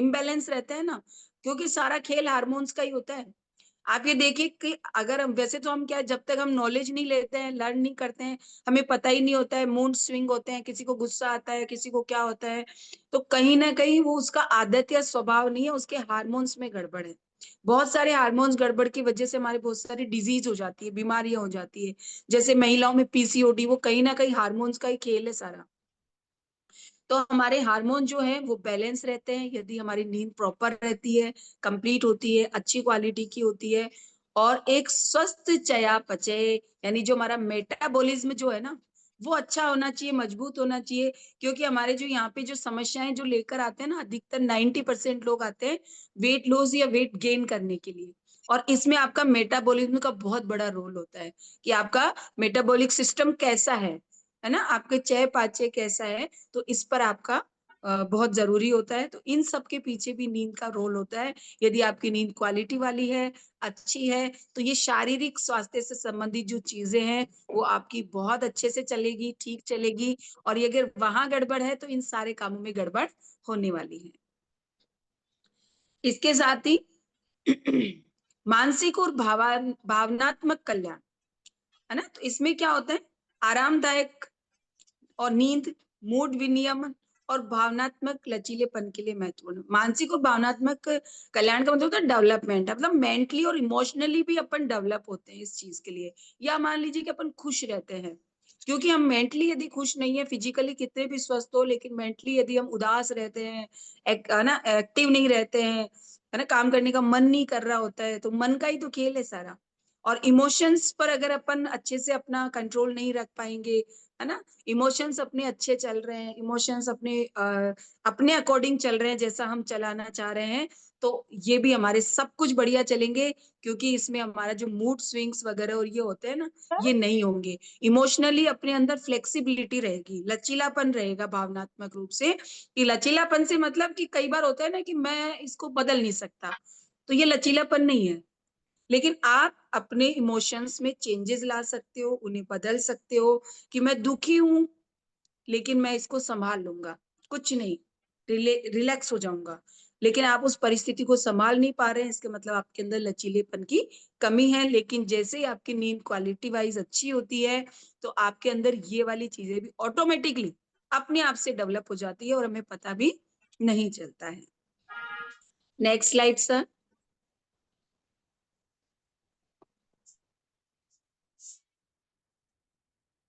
Imbalance रहता है ना, क्योंकि सारा खेल हार्मोन्स का ही होता है। आप ये देखिए कि अगर हम वैसे तो हम क्या जब तक हम नॉलेज नहीं लेते हैं, लर्न नहीं करते हैं, हमें पता ही नहीं होता है, मूड स्विंग होते हैं, किसी को गुस्सा आता है, किसी को क्या होता है, तो कहीं न कहीं वो उसका आदत या स्वभाव नहीं है, उसके हार्मोन्स में गड़बड़ है। बहुत सारे हार्मोन्स गड़बड़ की वजह से हमारे बहुत सारी डिज़ीज़ हो जाती है, बीमारियाँ हो जाती है। जैसे महिलाओं में पीसीओडी वो कहीं न कहीं हार्मोन्स का ही खेल है सारा। तो हमारे हार्मोन जो हैं वो बैलेंस रहते हैं यदि हमारी नींद प्रॉपर रहती है, कंप्लीट होती है, अच्छी क्वालिटी की होती है और एक स्वस्थ चयापचय यानी जो हमारा मेटाबॉलिज्म जो है ना, वो अच्छा होना चाहिए, मजबूत होना चाहिए क्योंकि हमारे जो यहाँ पे जो समस्याएँ जो लेकर आते हैं ना अधिकतर 90% लोग आते हैं वेट लॉस या वेट गेन करने के लिए और इसमें आपका मेटाबॉलिज्म का बहुत बड़ा रोल होता है कि आपका मेटाबॉलिक सिस्टम कैसा है ना? आपके चयापचय कैसा है तो इस पर आपका बहुत ज़रूरी होता है, तो इन सब के पीछे भी नींद का रोल होता है। यदि आपकी नींद क्वालिटी वाली है, अच्छी है, तो ये शारीरिक स्वास्थ्य से संबंधित जो चीज़ें हैं, वो आपकी बहुत अच्छे से चलेगी, ठीक चलेगी और ये अगर वहाँ गड़बड़ है, तो इन सारे कामों में गड़बड़ होने वाली है। इसके साथ ही मानसिक और भावनात्मक कल्याण, है ना? तो इसमें क्या होता है, आरामदायक और नींद, मूड विनियमन और भावनात्मक लचीलेपन के लिए महत्वपूर्ण है। मानसिक और भावनात्मक कल्याण का मतलब होता है डेवलपमेंट मतलब मेंटली और इमोशनली भी अपन डेवलप होते हैं इस चीज़ के लिए। या मान लीजिए कि अपन खुश रहते हैं, क्योंकि हम मेंटली यदि खुश नहीं है, फिजिकली कितने भी स्वस्थ हो लेकिन मेंटली यदि हम उदास रहते हैं, है ना, एक्टिव नहीं रहते हैं, है ना, काम करने का मन नहीं कर रहा होता है, तो मन का ही तो खेल है सारा। और इमोशंस पर अगर अपन अच्छे से अपना कंट्रोल नहीं रख पाएँगे, है ना? इमोशंस अपने अच्छे चल रहे हैं, इमोशंस अपने अकॉर्डिंग चल रहे हैं जैसा हम चलाना चाह रहे हैं, तो ये भी हमारे सब कुछ बढ़िया चलेंगे क्योंकि इसमें हमारा जो मूड स्विंग्स वगैरह और ये होते हैं ना, ये नहीं होंगे। इमोशनली अपने अंदर फ्लेक्सिबिलिटी रहेगी, लचीलापन रहेगा भावनात्मक रूप से, कि लचीलापन से मतलब कि कई बार होता है ना कि मैं इसको बदल नहीं सकता, तो ये लचीलापन नहीं है। लेकिन आप अपने इमोशंस में चेंजेस ला सकते हो, उन्हें बदल सकते हो कि मैं दुखी हूँ, लेकिन मैं इसको सँभाल लूँगा, कुछ नहीं, रिलैक्स हो जाऊँगा। लेकिन आप उस परिस्थिति को सँभाल नहीं पा रहे हैं, इसका मतलब आपके अंदर लचीलेपन की कमी है, लेकिन जैसे ही आपकी नींद क्वालिटी वाइज़ अच्छी होती है, तो आपके अंदर ये वाली चीज़ें भी ऑटोमैटिकली अपने आप से डेवलप हो जाती है और हमें पता भी नहीं चलता है। Next slide sir.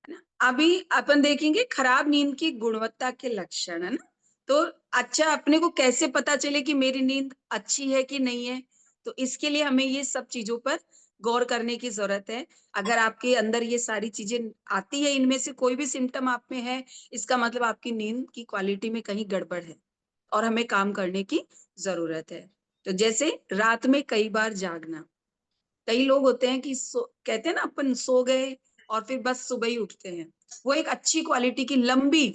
है ना? अभी अपन देखेंगे खराब नींद की गुणवत्ता के लक्षण, है ना? तो अच्छा अपने को कैसे पता चले कि मेरी नींद अच्छी है कि नहीं है? तो इसके लिए हमें ये सब चीज़ों पर गौर करने की ज़रूरत है। अगर आपके अंदर ये सारी चीज़ें आती है, इनमें से कोई भी सिम्पटम आप में है, इसका मतलब आपकी नींद की क्वालिटी में कहीं गड़बड़ है और हमें काम करने की ज़रूरत है। तो जैसे रात में कई बार जागना। कई लोग होते हैं कि कहते हैं ना अपन सो गए और फिर बस सुबह ही उठते हैं। वो एक अच्छी क्वालिटी की लंबी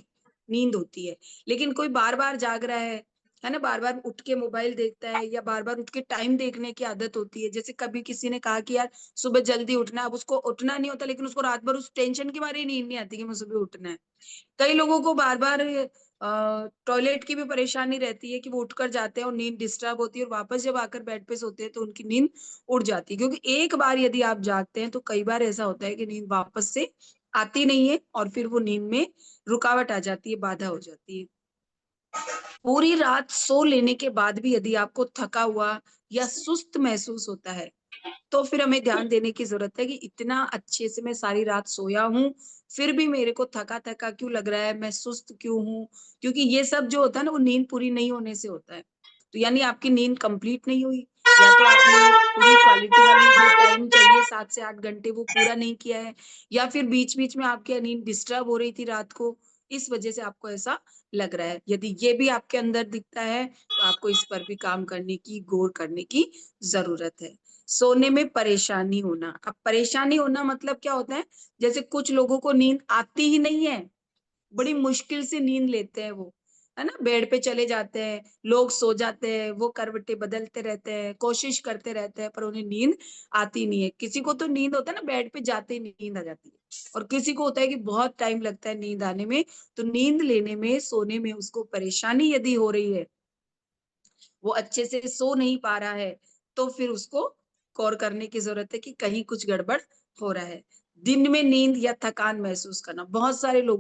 नींद होती है। लेकिन कोई बार-बार जाग रहा है ना? बार-बार उठ के मोबाइल देखता है या बार-बार उठ के टाइम देखने की आदत होती है। जैसे कभी किसी ने कहा कि यार सुबह जल्दी उठना है, अब उसको उठना नहीं होता लेकिन उसको रात भर उस टेंशन के मारे ही नींद नहीं आती कि मुझे सुबह उठना है। कई लोगों को बार-बार टॉयलेट की भी परेशानी रहती है कि वो उठकर जाते हैं और नींद डिस्टर्ब होती है और वापस जब आकर बेड पे सोते हैं तो उनकी नींद उड़ जाती है। क्योंकि एक बार यदि आप जागते हैं तो कई बार ऐसा होता है कि नींद वापस से आती नहीं है और फिर वो नींद में रुकावट आ जाती है, बाधा हो जाती है। पूरी रात सो लेने के बाद भी यदि आपको थका हुआ या सुस्त महसूस होता है, तो फिर हमें ध्यान देने की ज़रूरत है कि इतना अच्छे से मैं सारी रात सोया हूँ, फिर भी मेरे को थका-थका क्यों लग रहा है, मैं सुस्त क्यों हूँ? क्योंकि ये सब जो होता है ना, वो नींद पूरी नहीं होने से होता है। तो यानी आपकी नींद कंप्लीट नहीं हुई, या तो आपने पूरी क्वालिटी वाली जो टाइम चाहिए 7 से 8 घंटे वो पूरा नहीं किया है, या फिर बीच-बीच में आपकी नींद डिस्टर्ब हो रही थी रात को, इस वजह से आपको ऐसा लग रहा है। यदि ये भी आपके अंदर दिखता है, तो आपको इस पर भी काम करने की, गौर करने की ज़रूरत है। सोने में परेशानी होना। अब परेशानी होना मतलब क्या होता है? जैसे कुछ लोगों को नींद आती ही नहीं है, बड़ी मुश्किल से नींद लेते हैं वो, है ना? बेड पे चले जाते हैं, लोग सो जाते हैं, वो करवटें बदलते रहते हैं, कोशिश करते रहते हैं, पर उन्हें नींद आती नहीं है। किसी को तो नींद होता है ना बेड पे जाते ही नींद आ जाती है और किसी को होता है कि बहुत टाइम लगता है नींद आने में, तो नींद लेने में, सोने में उसको परेशानी यदि हो रही है वो अच्छे से सो नहीं पा रहा है, तो फिर उसको गौर करने की ज़रूरत है कि कहीं कुछ गड़बड़ हो रहा है। दिन में नींद या थकान महसूस करना, बहुत सारे लोगों